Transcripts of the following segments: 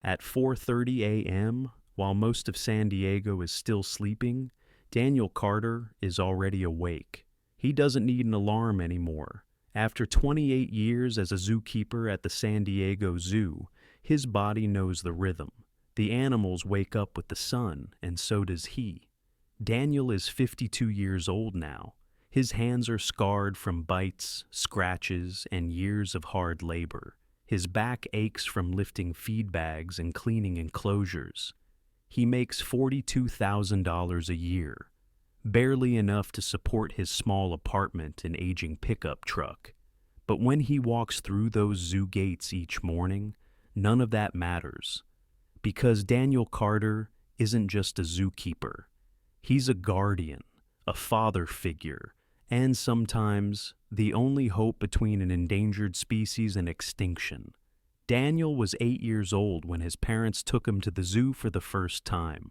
At 4:30 a.m., while most of San Diego is still sleeping, Daniel Carter is already awake. He doesn't need an alarm anymore. After 28 years as a zookeeper at the San Diego Zoo, his body knows the rhythm. The animals wake up with the sun, and so does he. Daniel is 52 years old now. His hands are scarred from bites, scratches, and years of hard labor. His back aches from lifting feed bags and cleaning enclosures. He makes $42,000 a year, barely enough to support his small apartment and aging pickup truck. But when he walks through those zoo gates each morning, none of that matters. Because Daniel Carter isn't just a zookeeper. He's a guardian, a father figure, and sometimes the only hope between an endangered species and extinction. Daniel was 8 years old when his parents took him to the zoo for the first time.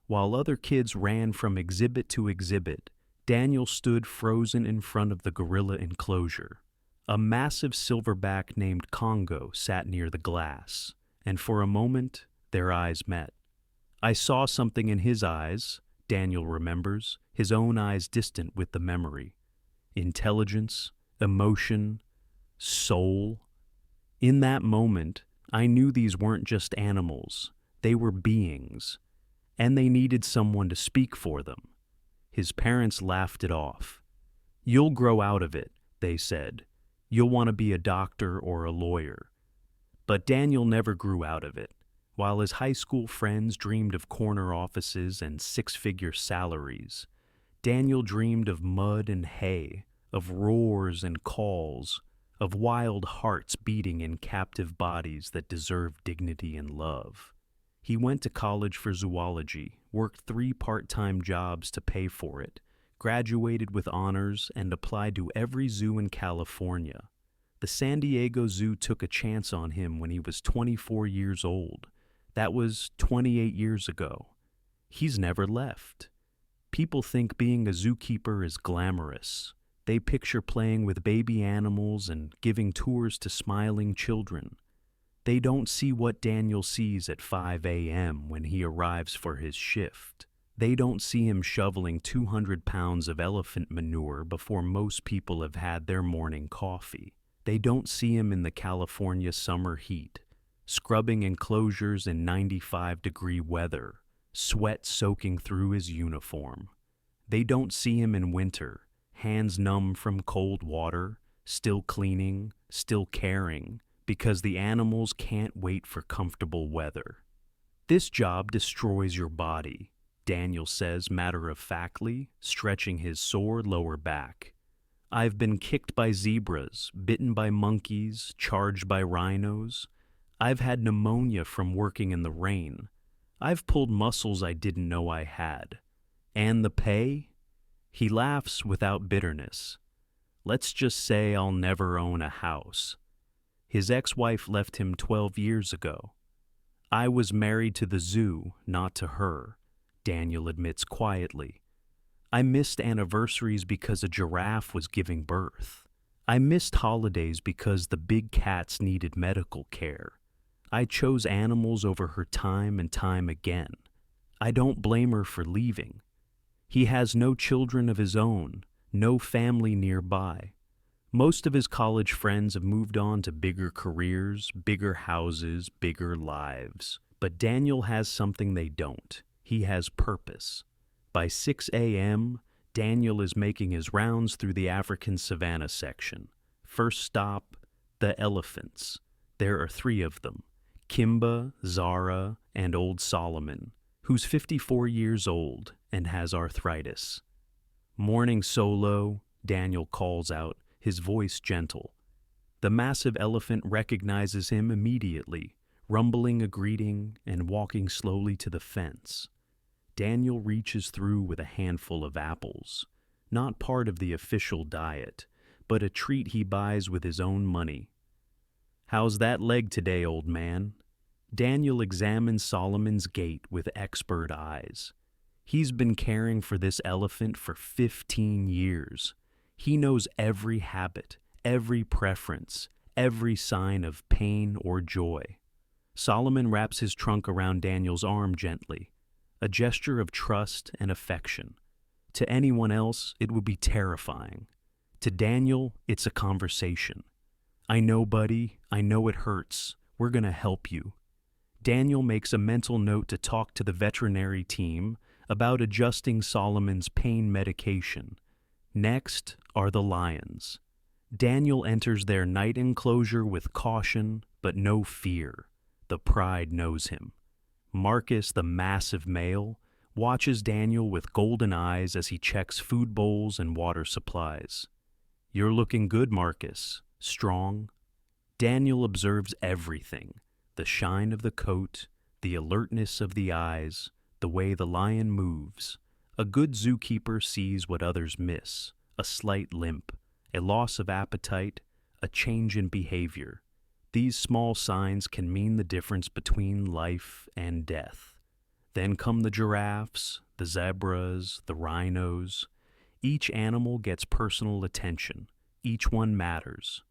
While other kids ran from exhibit to exhibit, Daniel stood frozen in front of the gorilla enclosure. A massive silverback named Congo sat near the glass, and for a moment, their eyes met. I saw something in his eyes, Daniel remembers, his own eyes distant with the memory. Intelligence, emotion, soul. In that moment, I knew these weren't just animals, they were beings, and they needed someone to speak for them. His parents laughed it off. "You'll grow out of it," they said. "You'll want to be a doctor or a lawyer." But Daniel never grew out of it. While his high school friends dreamed of corner offices and six-figure salaries, Daniel dreamed of mud and hay, of roars and calls, of wild hearts beating in captive bodies that deserve dignity and love. He went to college for zoology, worked 3 part-time jobs to pay for it, graduated with honors, and applied to every zoo in California. The San Diego Zoo took a chance on him when he was 24 years old. That was 28 years ago. He's never left. People think being a zookeeper is glamorous. They picture playing with baby animals and giving tours to smiling children. They don't see what Daniel sees at 5 a.m. when he arrives for his shift. They don't see him shoveling 200 pounds of elephant manure before most people have had their morning coffee. They don't see him in the California summer heat, scrubbing enclosures in 95-degree weather, sweat soaking through his uniform. They don't see him in winter, hands numb from cold water, still cleaning, still caring, because the animals can't wait for comfortable weather. "This job destroys your body," Daniel says matter-of-factly, stretching his sore lower back. "I've been kicked by zebras, bitten by monkeys, charged by rhinos. I've had pneumonia from working in the rain. I've pulled muscles I didn't know I had. And the pay?" He laughs without bitterness. "Let's just say I'll never own a house. His ex-wife left him 12 years ago. I was married to the zoo, not to her," Daniel admits quietly. "I missed anniversaries because a giraffe was giving birth. I missed holidays because the big cats needed medical care. I chose animals over her time and time again. I don't blame her for leaving. He has no children of his own, no family nearby. Most of his college friends have moved on to bigger careers, bigger houses, bigger lives. But Daniel has something they don't. He has purpose. By 6 a.m., Daniel is making his rounds through the African savanna section. First stop, the elephants. There are 3 of them, Kimba, Zara, and Old Solomon, who's 54 years old and has arthritis. "Morning, Solo," Daniel calls out, his voice gentle. The massive elephant recognizes him immediately, rumbling a greeting and walking slowly to the fence. Daniel reaches through with a handful of apples, not part of the official diet, but a treat he buys with his own money. "How's that leg today, old man?" Daniel examines Solomon's gait with expert eyes. He's been caring for this elephant for 15 years. He knows every habit, every preference, every sign of pain or joy. Solomon wraps his trunk around Daniel's arm gently, a gesture of trust and affection. To anyone else, it would be terrifying. To Daniel, it's a conversation. I know, buddy, I know it hurts. We're gonna help you. Daniel makes a mental note to talk to the veterinary team about adjusting Solomon's pain medication. Next are the lions. Daniel enters their night enclosure with caution, but no fear. The pride knows him. Marcus, the massive male, watches Daniel with golden eyes as he checks food bowls and water supplies. You're looking good, Marcus. Strong. Daniel observes everything: the shine of the coat, the alertness of the eyes, the way the lion moves. A good zookeeper sees what others miss: a slight limp, a loss of appetite, a change in behavior. These small signs can mean the difference between life and death. Then come the giraffes, the zebras, the rhinos. Each animal gets personal attention. Each one matters.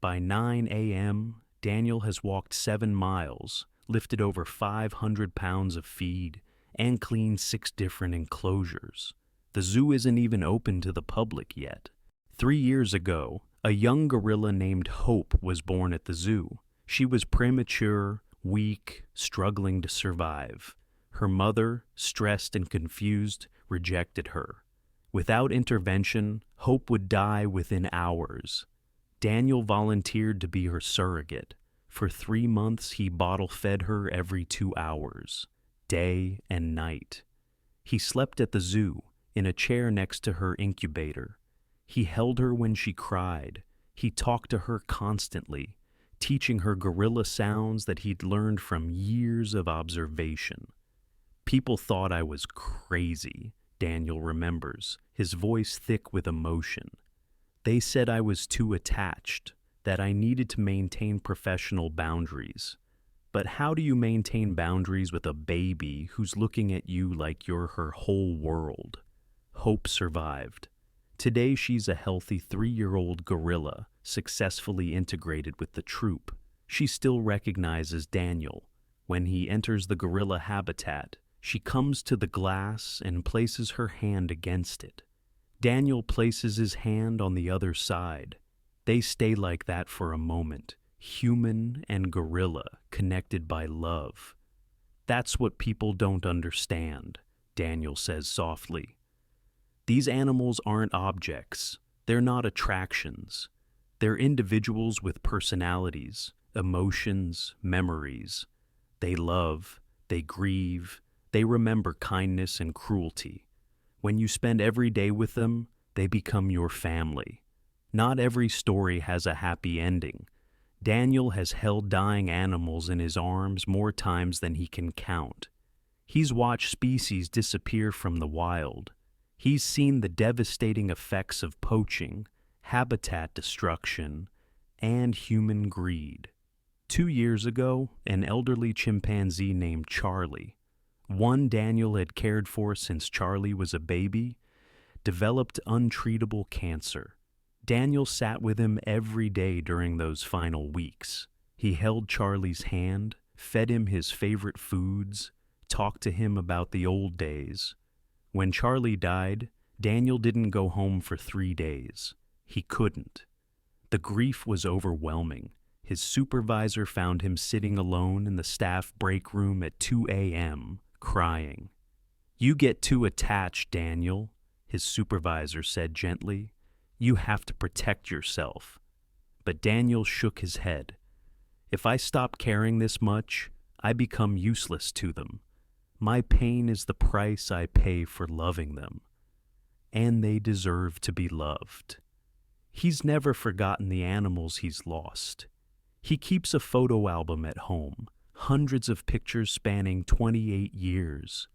By 9 a.m., Daniel has walked 7 miles, lifted over 500 pounds of feed, and cleaned 6 different enclosures. The zoo isn't even open to the public yet. 3 years ago, a young gorilla named Hope was born at the zoo. She was premature, weak, struggling to survive. Her mother, stressed and confused, rejected her. Without intervention, Hope would die within hours. Daniel volunteered to be her surrogate. For 3 months, he bottle-fed her every 2 hours, day and night. He slept at the zoo, in a chair next to her incubator. He held her when she cried. He talked to her constantly, teaching her gorilla sounds that he'd learned from years of observation. People thought I was crazy, Daniel remembers, his voice thick with emotion. They said I was too attached, that I needed to maintain professional boundaries. But how do you maintain boundaries with a baby who's looking at you like you're her whole world? Hope survived. Today she's a healthy 3-year-old gorilla, successfully integrated with the troop. She still recognizes Daniel. When he enters the gorilla habitat, she comes to the glass and places her hand against it. Daniel places his hand on the other side. They stay like that for a moment, human and gorilla, connected by love. That's what people don't understand, Daniel says softly. These animals aren't objects. They're not attractions. They're individuals with personalities, emotions, memories. They love, they grieve, they remember kindness and cruelty. When you spend every day with them, they become your family. Not every story has a happy ending. Daniel has held dying animals in his arms more times than he can count. He's watched species disappear from the wild. He's seen the devastating effects of poaching, habitat destruction, and human greed. 2 years ago, an elderly chimpanzee named Charlie, one Daniel had cared for since Charlie was a baby, developed untreatable cancer. Daniel sat with him every day during those final weeks. He held Charlie's hand, fed him his favorite foods, talked to him about the old days. When Charlie died, Daniel didn't go home for 3 days. He couldn't. The grief was overwhelming. His supervisor found him sitting alone in the staff break room at 2 a.m., crying. "You get too attached, Daniel," his supervisor said gently. "You have to protect yourself." But Daniel shook his head. "If I stop caring this much, I become useless to them. My pain is the price I pay for loving them. And they deserve to be loved." He's never forgotten the animals he's lost. He keeps a photo album at home, hundreds of pictures spanning 28 years.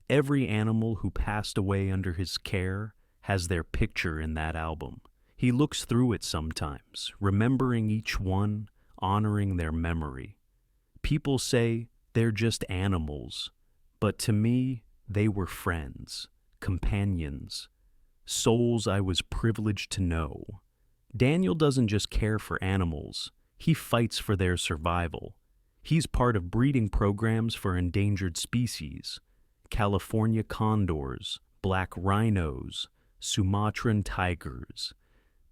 Every animal who passed away under his care has their picture in that album. He looks through it sometimes, remembering each one, honoring their memory. People say they're just animals, but to me, they were friends, companions, souls I was privileged to know. Daniel doesn't just care for animals, he fights for their survival. He's part of breeding programs for endangered species, California condors, black rhinos, Sumatran tigers.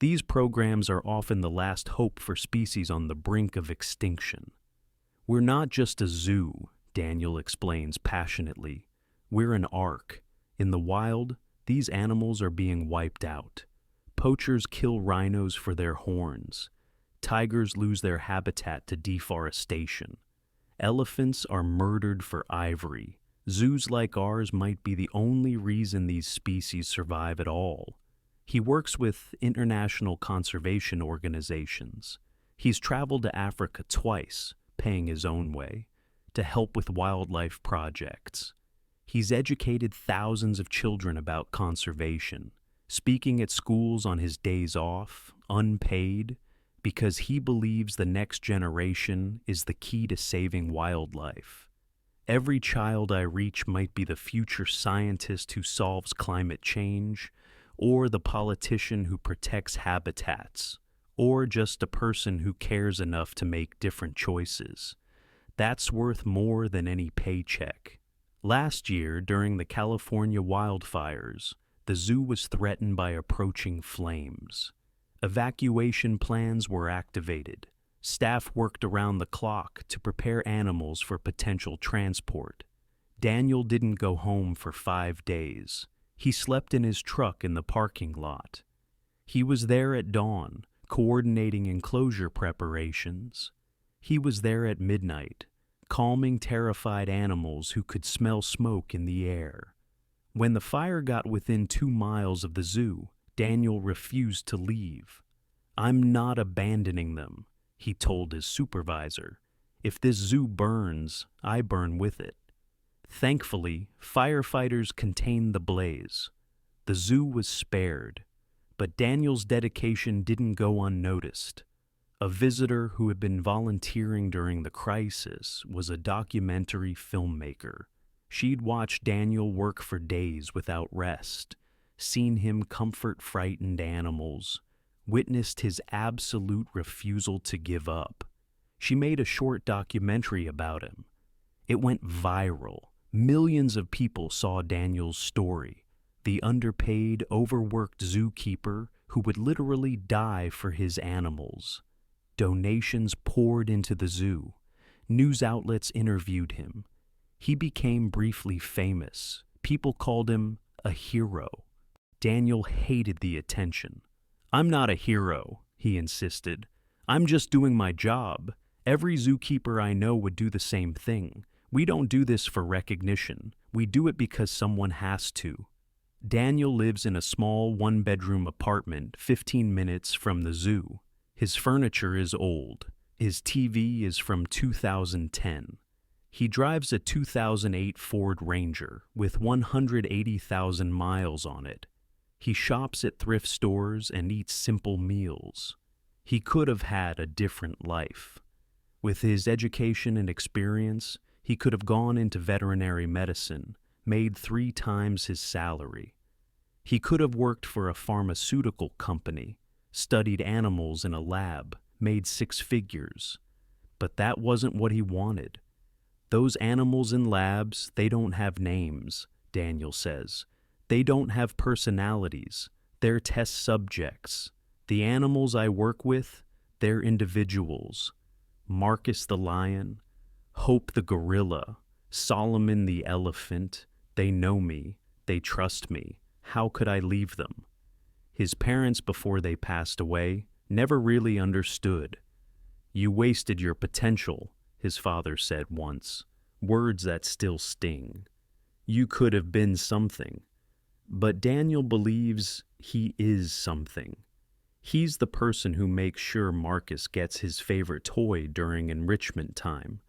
These programs are often the last hope for species on the brink of extinction. We're not just a zoo, Daniel explains passionately. We're an ark. In the wild, these animals are being wiped out. Poachers kill rhinos for their horns. Tigers lose their habitat to deforestation. Elephants are murdered for ivory. Zoos like ours might be the only reason these species survive at all. He works with international conservation organizations. He's traveled to Africa twice, paying his own way, to help with wildlife projects. He's educated thousands of children about conservation, speaking at schools on his days off, unpaid, because he believes the next generation is the key to saving wildlife. Every child I reach might be the future scientist who solves climate change, or the politician who protects habitats, or just a person who cares enough to make different choices. That's worth more than any paycheck. Last year, during the California wildfires, the zoo was threatened by approaching flames. Evacuation plans were activated. Staff worked around the clock to prepare animals for potential transport. Daniel didn't go home for 5 days. He slept in his truck in the parking lot. He was there at dawn, coordinating enclosure preparations. He was there at midnight, calming terrified animals who could smell smoke in the air. When the fire got within 2 miles of the zoo, Daniel refused to leave. "I'm not abandoning them," he told his supervisor. "If this zoo burns, I burn with it." Thankfully, firefighters contained the blaze. The zoo was spared, but Daniel's dedication didn't go unnoticed. A visitor who had been volunteering during the crisis was a documentary filmmaker. She'd watched Daniel work for days without rest, seen him comfort frightened animals, witnessed his absolute refusal to give up. She made a short documentary about him. It went viral. Millions of people saw Daniel's story, the underpaid, overworked zookeeper who would literally die for his animals. Donations poured into the zoo. News outlets interviewed him. He became briefly famous. People called him a hero. Daniel hated the attention. "I'm not a hero," he insisted. "I'm just doing my job. Every zookeeper I know would do the same thing. We don't do this for recognition. We do it because someone has to." Daniel lives in a small one-bedroom apartment 15 minutes from the zoo. His furniture is old. His TV is from 2010. He drives a 2008 Ford Ranger with 180,000 miles on it. He shops at thrift stores and eats simple meals. He could have had a different life. With his education and experience, he could have gone into veterinary medicine, made 3 times his salary. He could have worked for a pharmaceutical company, studied animals in a lab, made 6 figures. But that wasn't what he wanted. "Those animals in labs, they don't have names," Daniel says. "They don't have personalities. They're test subjects. The animals I work with, they're individuals. Marcus the lion, Hope the gorilla, Solomon the elephant, they know me, they trust me. How could I leave them?" His parents, before they passed away, never really understood. "You wasted your potential," his father said once, words that still sting. "You could have been something." But Daniel believes he is something. He's the person who makes sure Marcus gets his favorite toy during enrichment time.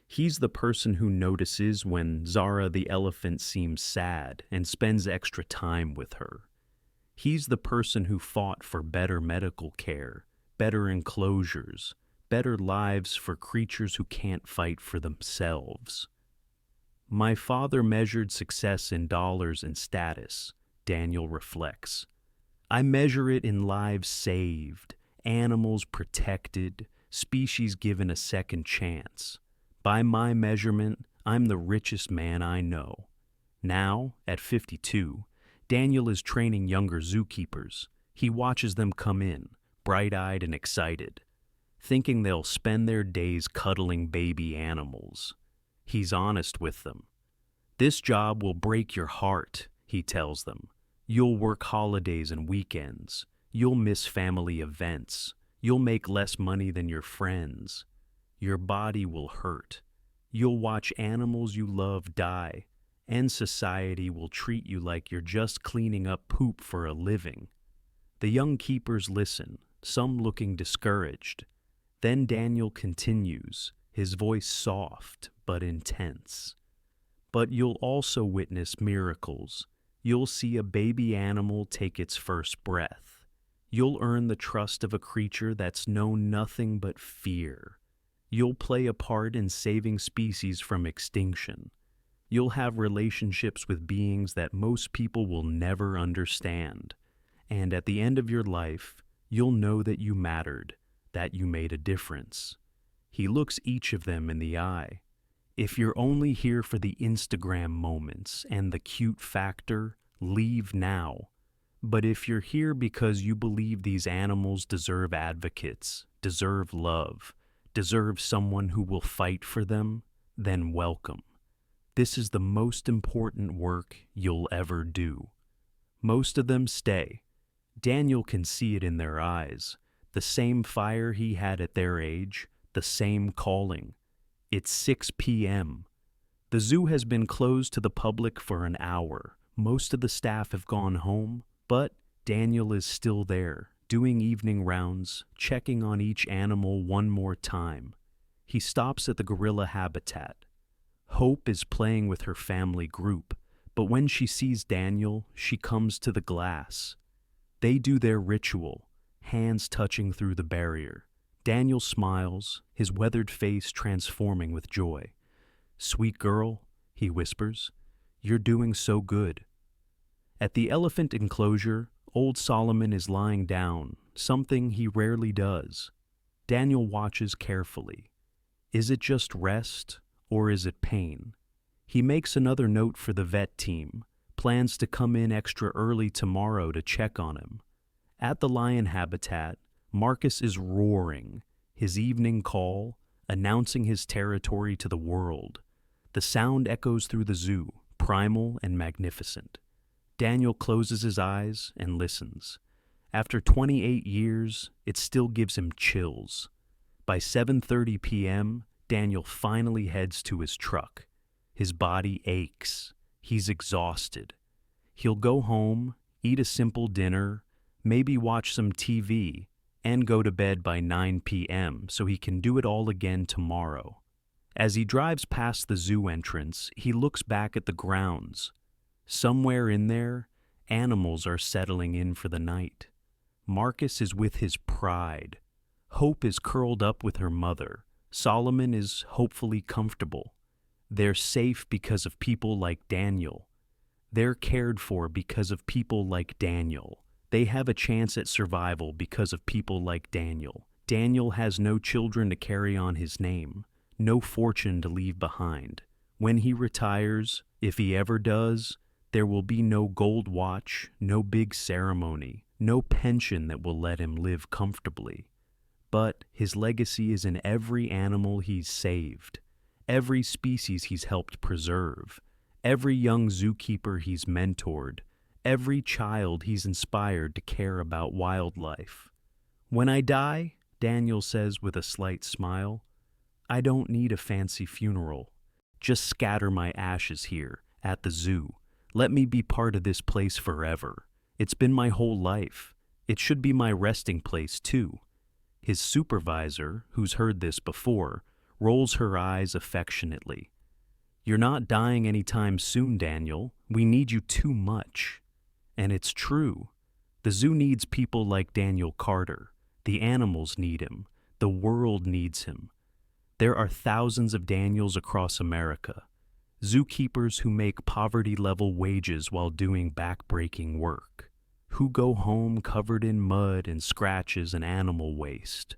He's the person who notices when Zara the elephant seems sad and spends extra time with her. He's the person who fought for better medical care, better enclosures, better lives for creatures who can't fight for themselves. "My father measured success in dollars and status," Daniel reflects. "I measure it in lives saved, animals protected, species given a second chance. By my measurement, I'm the richest man I know. Now, at 52, Daniel is training younger zookeepers. He watches them come in, bright-eyed and excited, thinking they'll spend their days cuddling baby animals. He's honest with them. This job will break your heart, he tells them. You'll work holidays and weekends. You'll miss family events. You'll make less money than your friends. Your body will hurt. You'll watch animals you love die, and society will treat you like you're just cleaning up poop for a living. The young keepers listen, some looking discouraged. Then Daniel continues, his voice soft but intense. But you'll also witness miracles. You'll see a baby animal take its first breath. You'll earn the trust of a creature that's known nothing but fear. You'll play a part in saving species from extinction. You'll have relationships with beings that most people will never understand. And at the end of your life, you'll know that you mattered, that you made a difference. He looks each of them in the eye. If you're only here for the Instagram moments and the cute factor, leave now. But if you're here because you believe these animals deserve advocates, deserve love, deserve someone who will fight for them, then welcome. This is the most important work you'll ever do. Most of them stay. Daniel can see it in their eyes. The same fire he had at their age, the same calling. It's 6 p.m. The zoo has been closed to the public for an hour. Most of the staff have gone home, but Daniel is still there, doing evening rounds, checking on each animal one more time. He stops at the gorilla habitat. Hope is playing with her family group, but when she sees Daniel, she comes to the glass. They do their ritual, hands touching through the barrier. Daniel smiles, his weathered face transforming with joy. "Sweet girl," he whispers, "you're doing so good." At the elephant enclosure, old Solomon is lying down, something he rarely does. Daniel watches carefully. Is it just rest, or is it pain? He makes another note for the vet team, plans to come in extra early tomorrow to check on him. At the lion habitat, Marcus is roaring, his evening call, announcing his territory to the world. The sound echoes through the zoo, primal and magnificent. Daniel closes his eyes and listens. After 28 years, it still gives him chills. By 7:30 p.m., Daniel finally heads to his truck. His body aches. He's exhausted. He'll go home, eat a simple dinner, maybe watch some TV, and go to bed by 9 p.m. so he can do it all again tomorrow. As he drives past the zoo entrance, he looks back at the grounds. Somewhere in there, animals are settling in for the night. Marcus is with his pride. Hope is curled up with her mother. Solomon is hopefully comfortable. They're safe because of people like Daniel. They're cared for because of people like Daniel. They have a chance at survival because of people like Daniel. Daniel has no children to carry on his name, no fortune to leave behind. When he retires, if he ever does, there will be no gold watch, no big ceremony, no pension that will let him live comfortably. But his legacy is in every animal he's saved, every species he's helped preserve, every young zookeeper he's mentored, every child he's inspired to care about wildlife. When I die, Daniel says with a slight smile, I don't need a fancy funeral. Just scatter my ashes here, at the zoo. Let me be part of this place forever. It's been my whole life. It should be my resting place, too. His supervisor, who's heard this before, rolls her eyes affectionately. You're not dying anytime soon, Daniel. We need you too much. And it's true. The zoo needs people like Daniel Carter. The animals need him. The world needs him. There are thousands of Daniels across America. Zookeepers who make poverty-level wages while doing back-breaking work, who go home covered in mud and scratches and animal waste,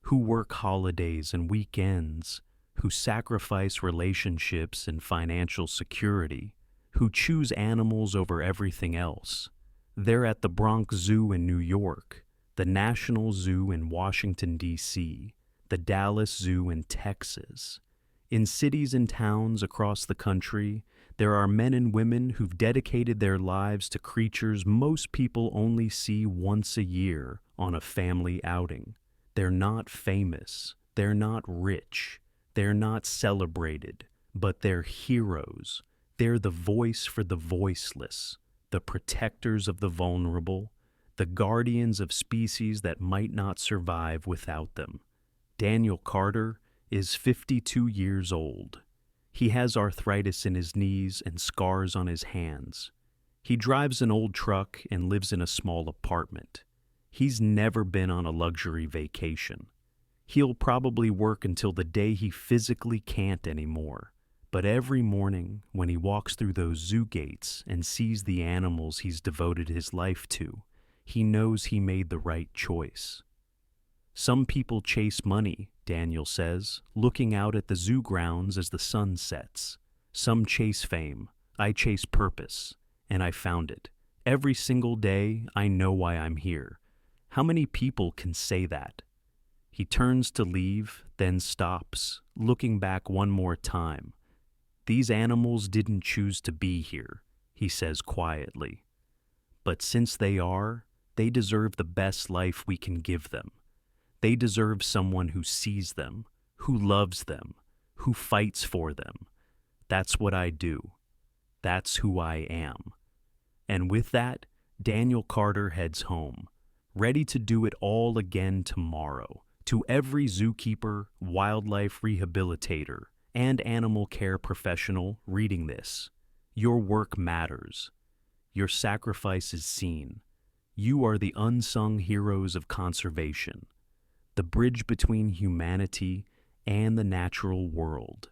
who work holidays and weekends, who sacrifice relationships and financial security, who choose animals over everything else. They're at the Bronx Zoo in New York, the National Zoo in Washington, D.C., the Dallas Zoo in Texas. In cities and towns across the country, there are men and women who've dedicated their lives to creatures most people only see once a year on a family outing. They're not famous, they're not rich, they're not celebrated, but they're heroes. They're the voice for the voiceless, the protectors of the vulnerable, the guardians of species that might not survive without them. Daniel Carter is 52 years old. He has arthritis in his knees and scars on his hands. He drives an old truck and lives in a small apartment. He's never been on a luxury vacation. He'll probably work until the day he physically can't anymore. But every morning, when he walks through those zoo gates and sees the animals he's devoted his life to, he knows he made the right choice. Some people chase money, Daniel says, looking out at the zoo grounds as the sun sets. Some chase fame. I chase purpose, and I found it. Every single day, I know why I'm here. How many people can say that? He turns to leave, then stops, looking back one more time. These animals didn't choose to be here, he says quietly. But since they are, they deserve the best life we can give them. They deserve someone who sees them, who loves them, who fights for them. That's what I do. That's who I am. And with that, Daniel Carter heads home, ready to do it all again tomorrow. To every zookeeper, wildlife rehabilitator, and animal care professional reading this, your work matters. Your sacrifice is seen. You are the unsung heroes of conservation, the bridge between humanity and the natural world.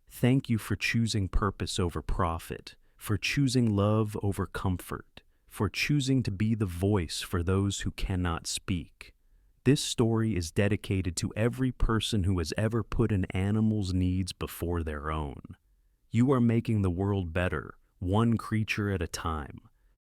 Thank you for choosing purpose over profit, for choosing love over comfort, for choosing to be the voice for those who cannot speak. This story is dedicated to every person who has ever put an animal's needs before their own. You are making the world better, one creature at a time.